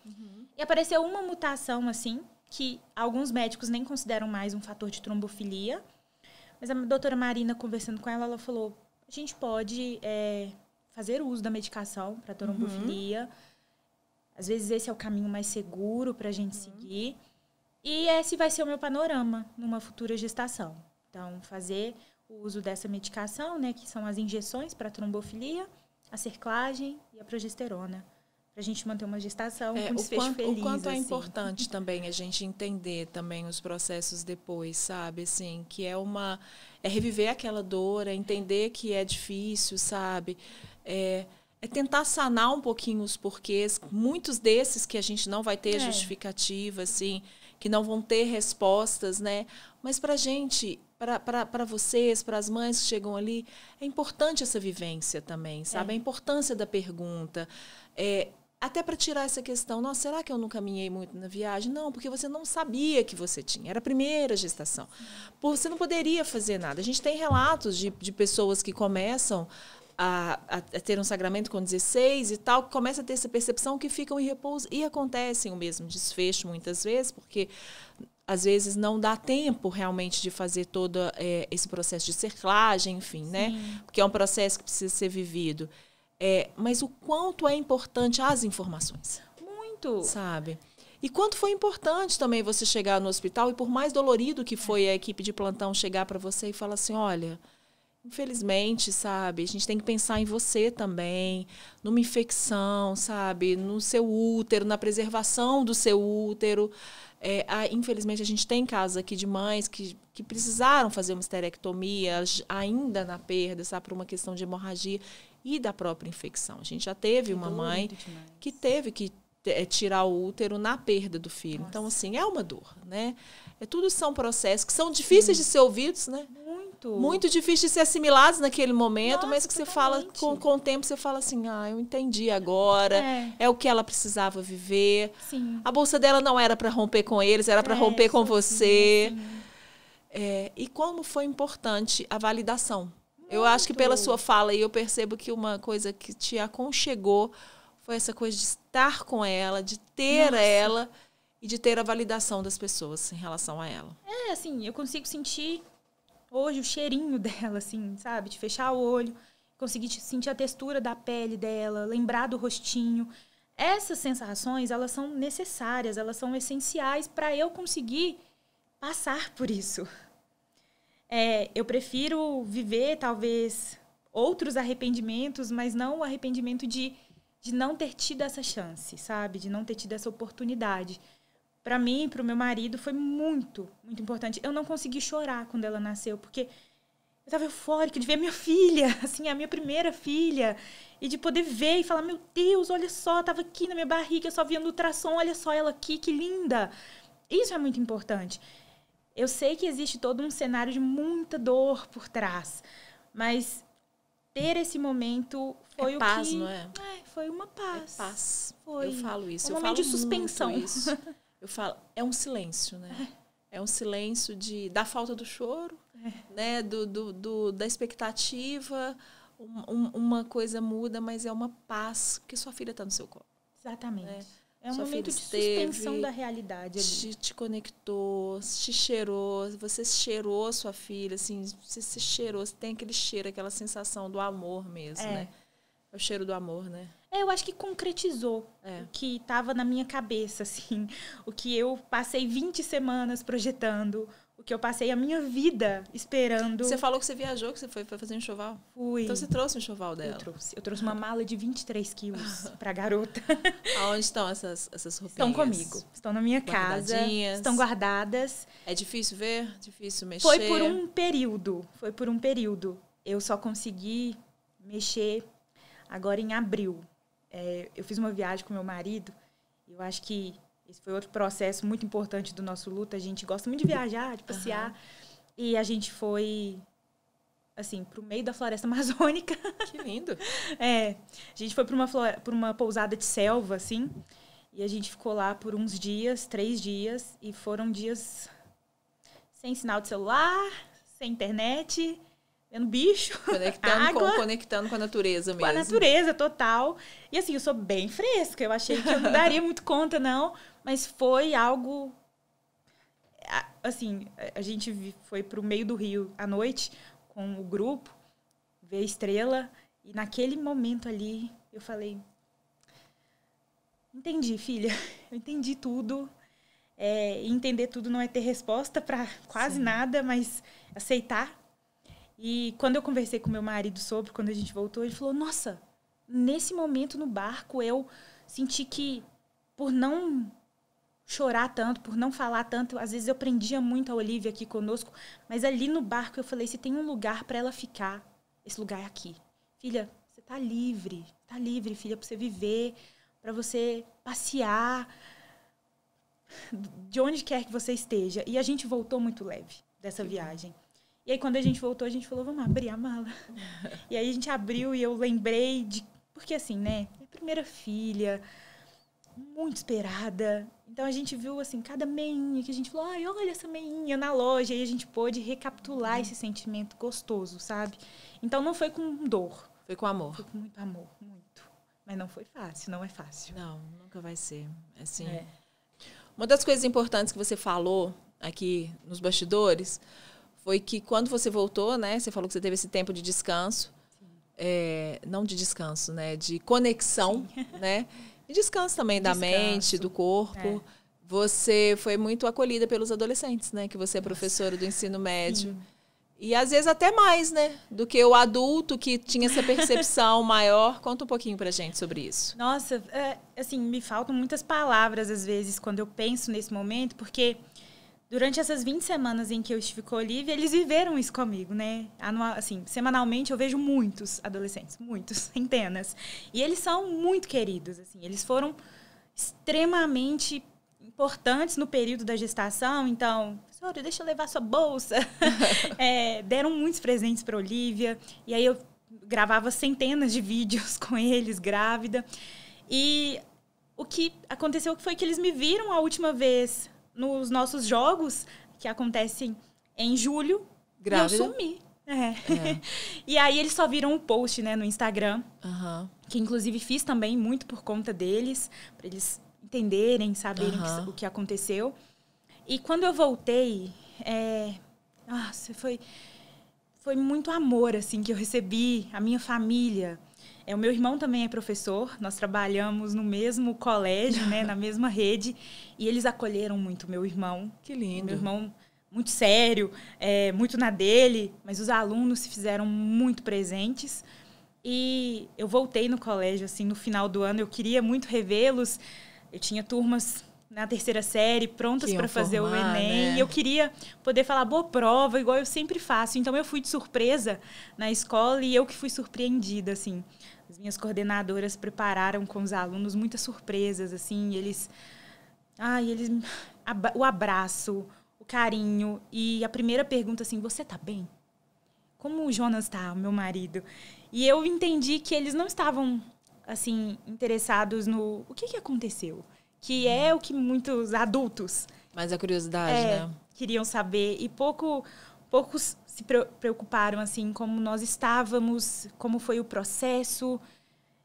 E apareceu uma mutação, assim, que alguns médicos nem consideram mais um fator de trombofilia. Mas a doutora Marina, conversando com ela, ela falou, a gente pode fazer uso da medicação para trombofilia. Às vezes esse é o caminho mais seguro para a gente seguir. E esse vai ser o meu panorama numa futura gestação. Então, fazer o uso dessa medicação, né, que são as injeções para trombofilia, a cerclagem e a progesterona, pra gente manter uma gestação com desfecho feliz. O quanto é assim. importante também a gente entender também os processos depois, sabe? Assim, que é reviver aquela dor, é entender que é difícil, sabe? É tentar sanar um pouquinho os porquês, muitos desses que a gente não vai ter justificativa, assim, que não vão ter respostas, né? Mas para a gente, para vocês, para as mães que chegam ali, é importante essa vivência também, sabe? A importância da pergunta. Até para tirar essa questão, nossa, será que eu não caminhei muito na viagem? Não, porque você não sabia que você tinha. Era a primeira gestação. Você não poderia fazer nada. A gente tem relatos de pessoas que começam a ter um sangramento com 16 e tal, que começa a ter essa percepção que ficam em repouso e acontecem o mesmo desfecho muitas vezes, porque às vezes não dá tempo realmente de fazer todo esse processo de cerclagem, enfim, né? Porque é um processo que precisa ser vivido. Mas o quanto é importante as informações. Muito. Sabe? E quanto foi importante também você chegar no hospital e por mais dolorido que foi a equipe de plantão chegar para você e falar assim, olha, infelizmente, sabe, a gente tem que pensar em você também, numa infecção, sabe, no seu útero, na preservação do seu útero. Infelizmente, a gente tem casos aqui de mães que precisaram fazer uma esterectomia ainda na perda, sabe, por uma questão de hemorragia e da própria infecção. A gente já teve uma mãe que teve que tirar o útero na perda do filho. Nossa. Então, assim, é uma dor, né? Tudo são processos que são difíceis de ser ouvidos, né? Muito difíceis de ser assimilados naquele momento, mas que totalmente. Você fala, com o tempo, você fala assim, eu entendi agora, é o que ela precisava viver. Sim. A bolsa dela não era para romper com eles, era para romper com você. E como foi importante a validação. Muito. Eu acho que pela sua fala aí, eu percebo que uma coisa que te aconchegou foi essa coisa de estar com ela, de ter ela e de ter a validação das pessoas em relação a ela. Assim, eu consigo sentir hoje o cheirinho dela, assim, sabe? De fechar o olho, conseguir sentir a textura da pele dela, lembrar do rostinho. Essas sensações, elas são necessárias, elas são essenciais para eu conseguir passar por isso. Eu prefiro viver, talvez, outros arrependimentos, mas não o arrependimento de não ter tido essa chance, sabe? De não ter tido essa oportunidade. Para mim, para o meu marido, foi muito, muito importante. Eu não consegui chorar quando ela nasceu, porque eu estava eufórica de ver minha filha, assim, a minha primeira filha, e de poder ver e falar, meu Deus, olha só, estava aqui na minha barriga, só via no ultrassom, olha só ela aqui, que linda. Isso é muito importante. Eu sei que existe todo um cenário de muita dor por trás, mas ter esse momento foi o paz, que... não é? Foi uma paz. Paz. Foi. Eu falo isso. Um momento de suspensão. Isso. Eu falo, é um silêncio, né? É um silêncio da falta do choro, né? Da expectativa. Uma coisa muda, mas é uma paz, porque sua filha está no seu colo. Exatamente. Né? É um momento de suspensão da realidade ali. Te conectou, te cheirou, você cheirou sua filha, assim, você se cheirou, você tem aquele cheiro, aquela sensação do amor mesmo, né? É o cheiro do amor, né? Eu acho que concretizou o que estava na minha cabeça, assim. O que eu passei 20 semanas projetando, o que eu passei a minha vida esperando. Você falou que você viajou, que você foi fazer um enxoval? Fui. Então você trouxe um enxoval dela? Eu trouxe uma mala de 23 quilos para a garota. Aonde estão essas roupinhas? Estão comigo. Estão na minha casa. Estão guardadas. É difícil ver? Difícil mexer? Foi por um período. Eu só consegui mexer agora em abril. Eu fiz uma viagem com meu marido. Eu acho que esse foi outro processo muito importante do nosso luto. A gente gosta muito de viajar, de passear. E a gente foi, assim, pro meio da floresta amazônica. Que lindo! A gente foi para uma pousada de selva, assim. E a gente ficou lá por uns dias, 3 dias. E foram dias sem sinal de celular, sem internet, vendo bicho, conectando com a natureza mesmo. Com a natureza, total. E assim, eu sou bem fresca. Eu achei que eu não daria muito conta, não. Mas foi algo... Assim, a gente foi pro meio do rio à noite com o grupo, ver a estrela. E naquele momento ali, eu falei... Entendi, filha. Eu entendi tudo. Entender tudo não é ter resposta para quase nada, mas aceitar. E quando eu conversei com meu marido quando a gente voltou, ele falou, nossa, nesse momento no barco eu senti que, por não chorar tanto, por não falar tanto, às vezes eu prendia muito a Olivia aqui conosco, mas ali no barco eu falei, se tem um lugar para ela ficar, esse lugar é aqui. Filha, você tá livre, filha, para você viver, para você passear, de onde quer que você esteja. E a gente voltou muito leve dessa viagem. E aí, quando a gente voltou, a gente falou, vamos abrir a mala. E aí a gente abriu e eu lembrei de... Porque assim, né? Minha primeira filha, muito esperada. Então, a gente viu, assim, cada meinha que a gente falou, ai, olha essa meinha na loja. E a gente pôde recapitular esse sentimento gostoso, sabe? Então, não foi com dor. Foi com amor. Foi com muito amor, muito. Mas não foi fácil, não é fácil. Não, nunca vai ser. Assim, uma das coisas importantes que você falou aqui nos bastidores foi que quando você voltou, né? Você falou que você teve esse tempo de descanso. Não de descanso, né? De conexão, né? E descanso também da mente, do corpo. Você foi muito acolhida pelos adolescentes, né? Que você é professora do ensino médio. Sim. E às vezes até mais, né? Do que o adulto que tinha essa percepção maior. Conta um pouquinho pra gente sobre isso. Nossa, assim, me faltam muitas palavras às vezes quando eu penso nesse momento, porque durante essas 20 semanas em que eu estive com a Olivia, eles viveram isso comigo, né? Assim, semanalmente eu vejo muitos adolescentes, muitos, centenas. E eles são muito queridos, assim. Eles foram extremamente importantes no período da gestação. Então, senhora, deixa eu levar sua bolsa. Deram muitos presentes para a Olivia. E aí eu gravava centenas de vídeos com eles, grávida. E o que aconteceu foi que eles me viram a última vez nos nossos jogos, que acontecem em julho, grávida. E eu sumi. E aí eles só viram um post, né, no Instagram, que inclusive fiz também muito por conta deles, para eles entenderem, saberem o que aconteceu. E quando eu voltei, nossa, foi muito amor assim, que eu recebi, a minha família. O meu irmão também é professor, nós trabalhamos no mesmo colégio, né, na mesma rede, e eles acolheram muito o meu irmão. Que lindo. Meu irmão muito sério, muito na dele, mas os alunos se fizeram muito presentes. E eu voltei no colégio, assim, no final do ano, eu queria muito revê-los. Eu tinha turmas na terceira série, prontas para fazer o Enem. Né? E eu queria poder falar boa prova, igual eu sempre faço. Então, eu fui de surpresa na escola e eu que fui surpreendida, assim. As minhas coordenadoras prepararam com os alunos muitas surpresas, assim. O abraço, o carinho. E a primeira pergunta, assim, você tá bem? Como o Jonas tá, meu marido? E eu entendi que eles não estavam, assim, interessados no... O que aconteceu? Que é o que muitos adultos... Mas a curiosidade, né? Queriam saber. E poucos se preocuparam, assim, como nós estávamos, como foi o processo.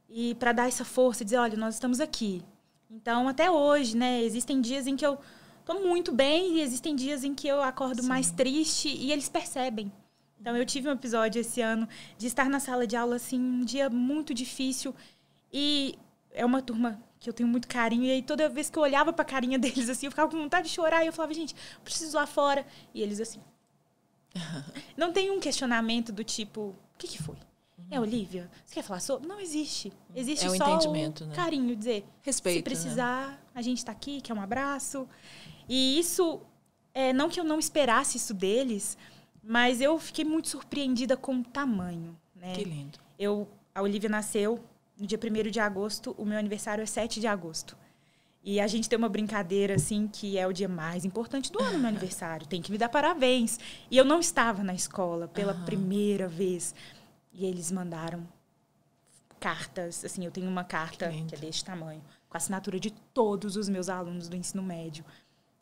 E para dar essa força, dizer, olha, nós estamos aqui. Então, até hoje, né? Existem dias em que eu estou muito bem e existem dias em que eu acordo mais triste e eles percebem. Então, eu tive um episódio esse ano de estar na sala de aula, assim, um dia muito difícil. E é uma turma que eu tenho muito carinho. E aí, toda vez que eu olhava para a carinha deles, assim, eu ficava com vontade de chorar. E eu falava, gente, preciso ir lá fora. E eles, assim... Não tem um questionamento do tipo, o que foi? Olivia, você quer falar sobre? Não existe. Existe só entendimento, né? Carinho, dizer, respeito, se precisar, a gente está aqui, quer um abraço. E isso, não que eu não esperasse isso deles, mas eu fiquei muito surpreendida com o tamanho. Né? Que lindo. A Olivia nasceu no dia 1º de agosto, o meu aniversário é 7 de agosto. E a gente tem uma brincadeira, assim, que é o dia mais importante do ano, meu aniversário. Tem que me dar parabéns. E eu não estava na escola pela primeira vez. E eles mandaram cartas. Assim, eu tenho uma carta que é deste tamanho, com a assinatura de todos os meus alunos do ensino médio.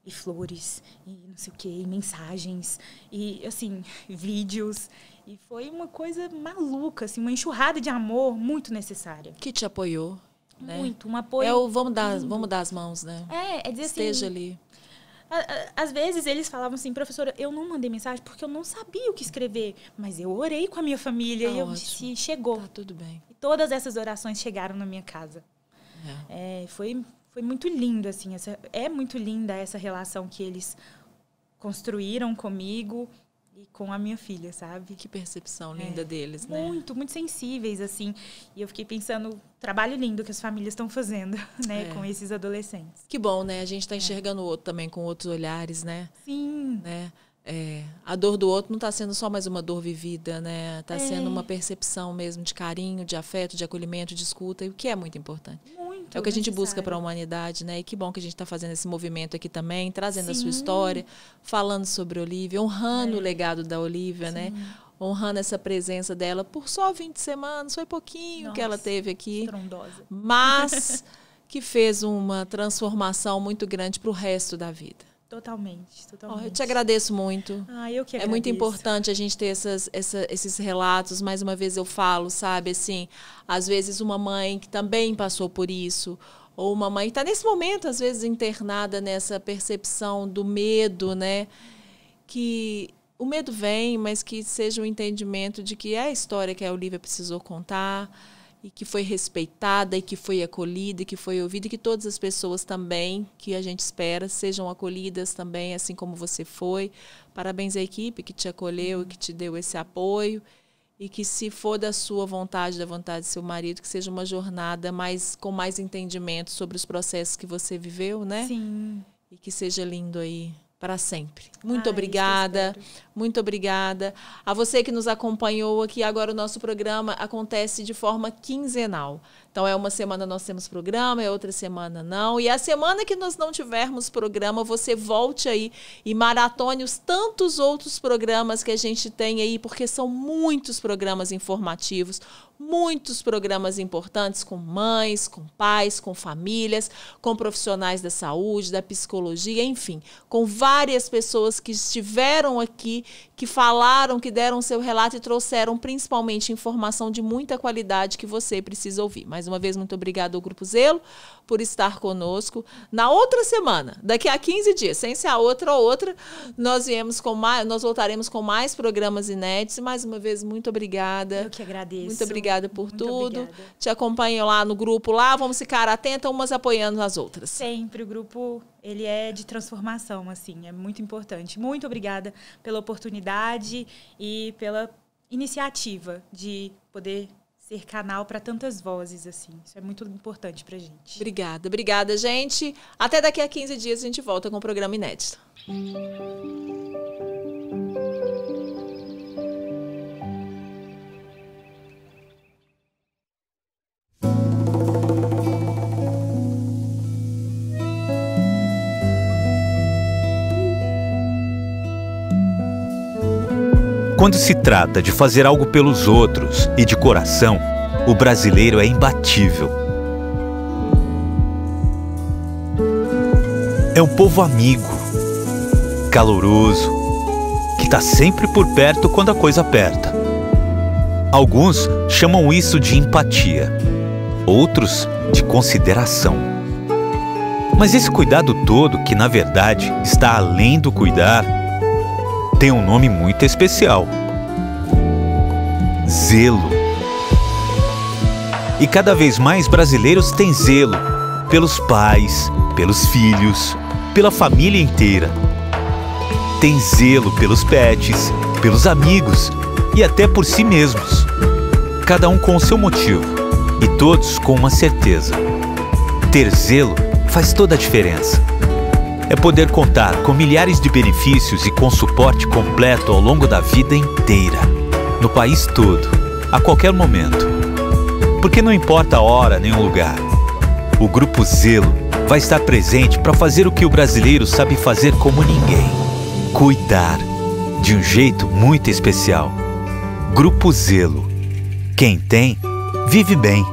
E flores, e não sei o quê, e mensagens, e, assim, vídeos. E foi uma coisa maluca, assim, uma enxurrada de amor muito necessária. Que te apoiou. Né? Muito, um apoio. Vamos dar as mãos, né? Dizer Esteja assim, ali. Às vezes eles falavam assim, professora, eu não mandei mensagem porque eu não sabia o que escrever, mas eu orei com a minha família e eu disse, chegou. Tá tudo bem. E todas essas orações chegaram na minha casa. Foi muito lindo, assim, é muito linda essa relação que eles construíram comigo e com a minha filha, sabe? Que percepção linda deles, né? Muito, muito sensíveis, assim. E eu fiquei pensando, trabalho lindo que as famílias estão fazendo, né? Com esses adolescentes. Que bom, né? A gente está enxergando o outro também com outros olhares, né? Sim. Né? A dor do outro não está sendo só mais uma dor vivida, né? Está sendo uma percepção mesmo de carinho, de afeto, de acolhimento, de escuta, o que é muito importante. Muito é o que a gente necessário. Busca para a humanidade, né? E que bom que a gente está fazendo esse movimento aqui também, trazendo a sua história, falando sobre a Olivia, honrando o legado da Olivia, né? Honrando essa presença dela por só 20 semanas, foi pouquinho que ela teve aqui. Estrondosa. Mas que fez uma transformação muito grande para o resto da vida. Totalmente, totalmente. Eu te agradeço muito. Eu que agradeço. É muito importante a gente ter esses relatos. Mais uma vez eu falo, sabe, assim, às vezes uma mãe que também passou por isso, ou uma mãe que está nesse momento, às vezes, internada nessa percepção do medo, né? Que o medo vem, mas que seja um entendimento de que é a história que a Olivia precisou contar, e que foi respeitada, e que foi acolhida, e que foi ouvida, e que todas as pessoas também, que a gente espera, sejam acolhidas também, assim como você foi. Parabéns à equipe que te acolheu e que te deu esse apoio, e que, se for da sua vontade, da vontade do seu marido, que seja uma jornada com mais entendimento sobre os processos que você viveu, né? Sim. E que seja lindo aí para sempre. Muito obrigada. Muito obrigada. A você que nos acompanhou aqui. Agora o nosso programa acontece de forma quinzenal. Então, uma semana nós temos programa, outra semana não. E a semana que nós não tivermos programa, você volte aí e maratone os tantos outros programas que a gente tem aí, porque são muitos programas informativos, muitos programas importantes com mães, com pais, com famílias, com profissionais da saúde, da psicologia, enfim, com várias pessoas que estiveram aqui, que falaram, que deram seu relato e trouxeram principalmente informação de muita qualidade que você precisa ouvir. Mais uma vez, muito obrigada ao Grupo Zelo por estar conosco. Na outra semana, daqui a 15 dias, sem ser a outra, nós voltaremos com mais programas inéditos. E mais uma vez, muito obrigada. Eu que agradeço. Muito obrigada por tudo. Obrigada. Te acompanho lá no grupo lá, vamos ficar atentas, umas apoiando as outras. Sempre, o grupo, ele é de transformação, assim, é muito importante. Muito obrigada pela oportunidade e pela iniciativa de poder ser canal para tantas vozes, assim. Isso é muito importante pra gente. Obrigada, gente. Até daqui a 15 dias a gente volta com um programa inédito. Quando se trata de fazer algo pelos outros e de coração, o brasileiro é imbatível. É um povo amigo, caloroso, que está sempre por perto quando a coisa aperta. Alguns chamam isso de empatia, outros de consideração. Mas esse cuidado todo, que na verdade está além do cuidar, tem um nome muito especial: zelo. E cada vez mais brasileiros têm zelo pelos pais, pelos filhos, pela família inteira. Tem zelo pelos pets, pelos amigos e até por si mesmos. Cada um com o seu motivo e todos com uma certeza: ter zelo faz toda a diferença. É poder contar com milhares de benefícios e com suporte completo ao longo da vida inteira, no país todo, a qualquer momento. Porque não importa a hora nem o lugar, o Grupo Zelo vai estar presente para fazer o que o brasileiro sabe fazer como ninguém: cuidar, de um jeito muito especial. Grupo Zelo. Quem tem, vive bem.